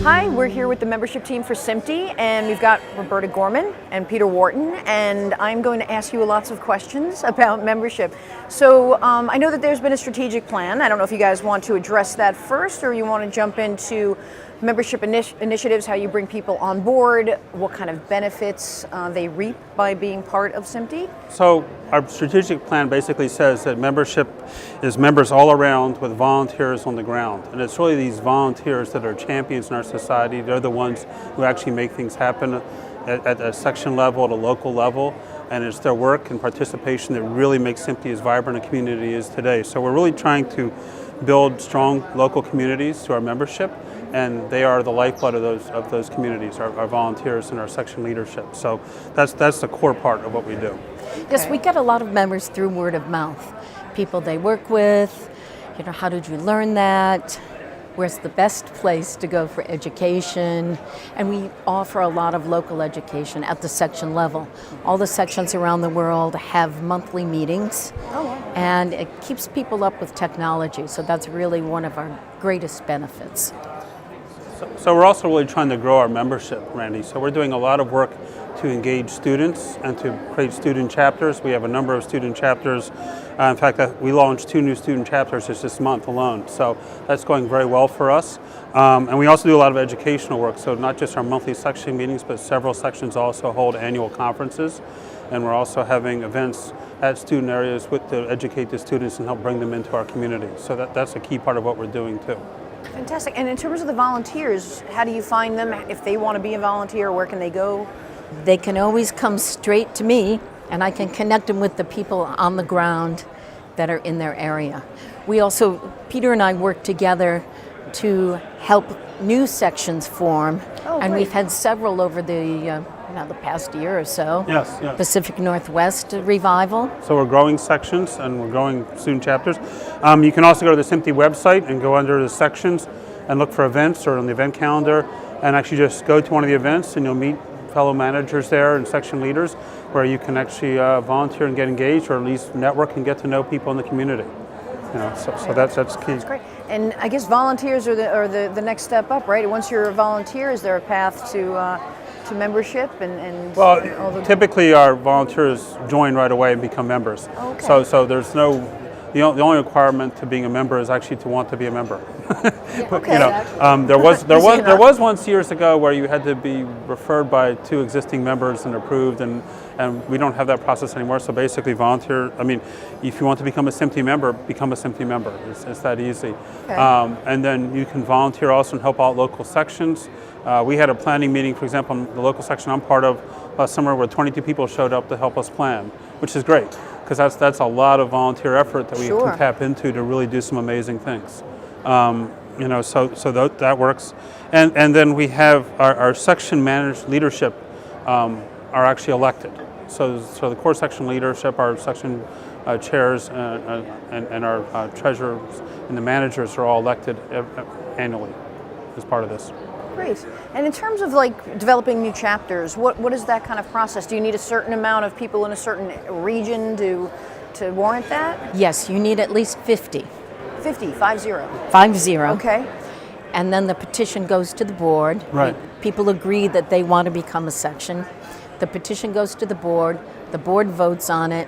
Hi, we're here with the membership team for SMPTE, and we've got Roberta Gorman and Peter Wharton, and I'm going to ask you lots of questions about membership. So I know that there's been a strategic plan. I don't know if you guys want to address that first, or you want to jump into membership initiatives, how you bring people on board, what kind of benefits they reap by being part of SMPTE. So our strategic plan basically says that membership is members all around with volunteers on the ground. And it's really these volunteers that are champions in our society. They're the ones who actually make things happen at a section level, at a local level. And it's their work and participation that really makes SMPTE as vibrant a community is today. So we're really trying to build strong local communities through our membership, and they are the lifeblood of those communities, our volunteers and our section leadership. So that's the core part of what we do. Yes, we get a lot of members through word of mouth. People they work with, how did you learn that? Where's the best place to go for education? And we offer a lot of local education at the section level. All the sections around the world have monthly meetings, and it keeps people up with technology. So that's really one of our greatest benefits. So we're also really trying to grow our membership, Randy. So we're doing a lot of work to engage students and to create student chapters. We have a number of student chapters. In fact, we launched 2 new student chapters just this month alone. So that's going very well for us. And we also do a lot of educational work. So not just our monthly section meetings, but several sections also hold annual conferences. And we're also having events at student areas to educate the students and help bring them into our community. So that's a key part of what we're doing too. Fantastic. And in terms of the volunteers, how do you find them? If they want to be a volunteer, where can they go? They can always come straight to me, and I can connect them with the people on the ground that are in their area. We also, Peter and I work together to help new sections form, and we've had several over the past year or so. Yes. Pacific Northwest revival. So we're growing sections and we're growing student chapters. You can also go to the SMPTE website and go under the sections and look for events or on the event calendar, and actually just go to one of the events and you'll meet fellow managers there and section leaders where you can actually volunteer and get engaged, or at least network and get to know people in the community. So that's key. That's great. And I guess volunteers are the next step up, right? Once you're a volunteer, is there a path to membership and well, all the... Typically our volunteers join right away and become members. Okay. So there's the only requirement to being a member is actually to want to be a member. There was once years ago where you had to be referred by 2 existing members and approved, and we don't have that process anymore. So basically if you want to become a SMPTE member, become a SMPTE member. It's that easy. Okay. And then you can volunteer also and help out local sections. We had a planning meeting, for example, in the local section I'm part of last summer, where 22 people showed up to help us plan, which is great, because that's a lot of volunteer effort that we can tap into to really do some amazing things. So that works. And then we have our section managed leadership are actually elected. So the core section leadership, our section chairs and our treasurers and the managers are all elected annually as part of this. Great. And in terms of developing new chapters, what is that kind of process? Do you need a certain amount of people in a certain region to warrant that? Yes, you need at least 50. 50. 50. Okay. And then the petition goes to the board. Right. People agree that they want to become a section. The petition goes to the board votes on it,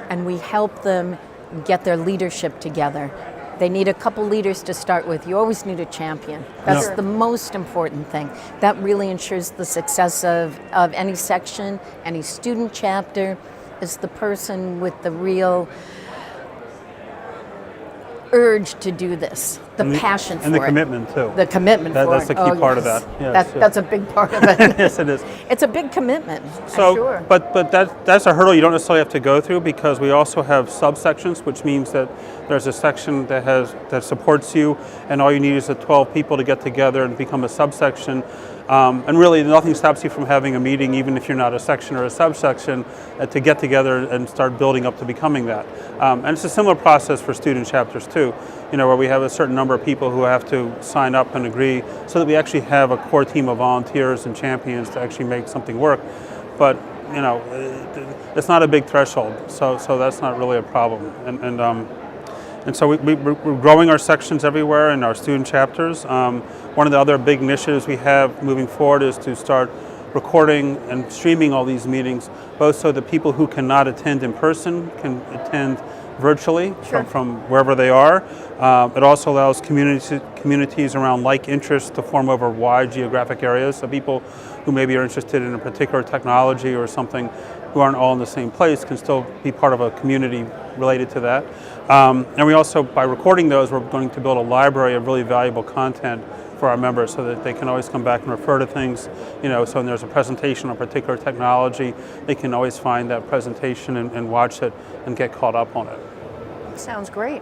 and we help them get their leadership together. They need a couple leaders to start with. You always need a champion. That's the most important thing. That really ensures the success of any section, any student chapter, is the person with the real urge to do this, the passion for it. And the commitment too. The commitment for it. That's the key part of that. Yes, that's a big part of it. Yes, it is. It's a big commitment. So, sure. but that's a hurdle you don't necessarily have to go through, because we also have subsections, which means that there's a section that supports you, and all you need is 12 people to get together and become a subsection. And really, nothing stops you from having a meeting, even if you're not a section or a subsection, to get together and start building up to becoming that. And it's a similar process for student chapters too, where we have a certain number of people who have to sign up and agree, so that we actually have a core team of volunteers and champions to actually make something work. But it's not a big threshold, so that's not really a problem. And so we're growing our sections everywhere in our student chapters. One of the other big initiatives we have moving forward is to start recording and streaming all these meetings, both so that people who cannot attend in person can attend virtually from wherever they are. It also allows communities around like interests to form over wide geographic areas. So people who maybe are interested in a particular technology or something who aren't all in the same place can still be part of a community related to that. And we also, by recording those, we're going to build a library of really valuable content for our members so that they can always come back and refer to things, so when there's a presentation on a particular technology, they can always find that presentation and watch it and get caught up on it. Sounds great.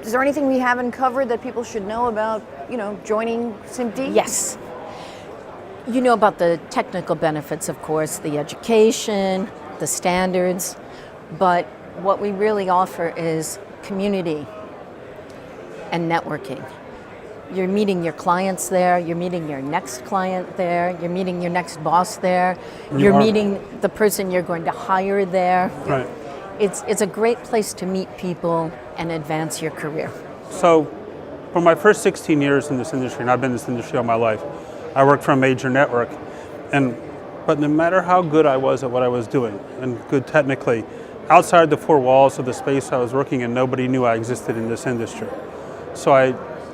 Is there anything we haven't covered that people should know about, joining SMPTE? Yes. You know about the technical benefits, of course, the education, the standards, but what we really offer is community and networking. You're meeting your clients there, you're meeting your next client there, you're meeting your next boss there, you're meeting the person you're going to hire there. Right. It's a great place to meet people and advance your career. So, for my first 16 years in this industry, and I've been in this industry all my life, I worked for a major network, but no matter how good I was at what I was doing, and good technically, outside the four walls of the space I was working in, nobody knew I existed in this industry. So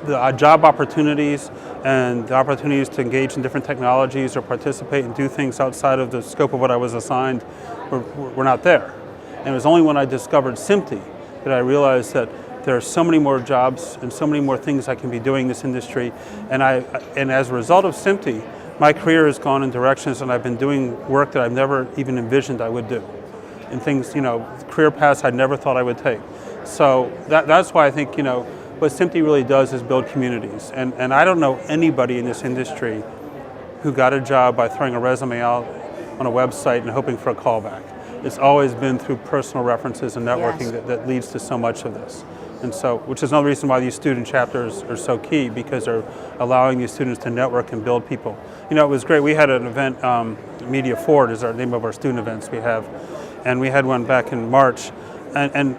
the job opportunities and the opportunities to engage in different technologies or participate and do things outside of the scope of what I was assigned were not there. And it was only when I discovered SMPTE that I realized that there are so many more jobs and so many more things I can be doing in this industry. And as a result of SMPTE, my career has gone in directions and I've been doing work that I've never even envisioned I would do. And things, career paths I never thought I would take. So that's why I think, what SMPTE really does is build communities. And I don't know anybody in this industry who got a job by throwing a resume out on a website and hoping for a callback. It's always been through personal references and networking that leads to so much of this. And so, which is another reason why these student chapters are so key, because they're allowing these students to network and build people. It was great. We had an event, Media Forward is our name of our student events we have. And we had one back in March. And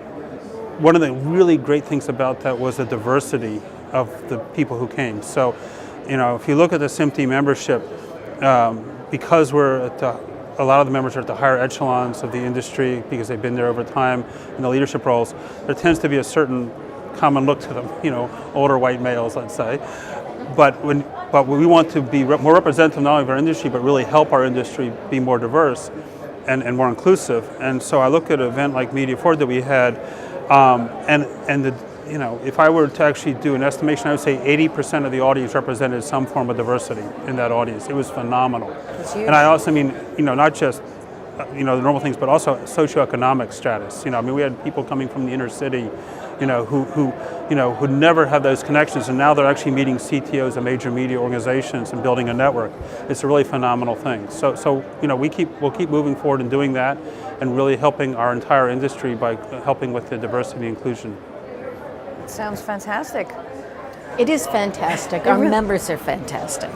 one of the really great things about that was the diversity of the people who came. So, if you look at the SMPTE membership, because we're at a lot of the members are at the higher echelons of the industry because they've been there over time in the leadership roles, there tends to be a certain common look to them, older white males, let's say. But we want to be more representative not only of our industry, but really help our industry be more diverse and more inclusive. And so I look at an event like Media Forward that we had, if I were to actually do an estimation, I would say 80% of the audience represented some form of diversity in that audience. It was phenomenal. And I also mean, not just, the normal things, but also socioeconomic status. We had people coming from the inner city, who never had those connections, and now they're actually meeting CTOs of major media organizations and building a network. It's a really phenomenal thing. So we'll keep moving forward and doing that, and really helping our entire industry by helping with the diversity and inclusion. Sounds fantastic. It is fantastic. Our members are fantastic.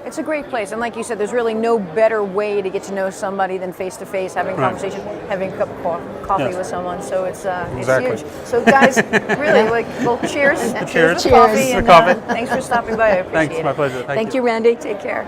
It's a great place, and like you said, there's really no better way to get to know somebody than face-to-face, having conversation, having a cup of coffee with someone. So it's huge. So guys, really, cheers. Cheers. Cheers. Coffee. And, thanks for stopping by. I appreciate it. Thanks, my pleasure. Thank you, Randy. Take care.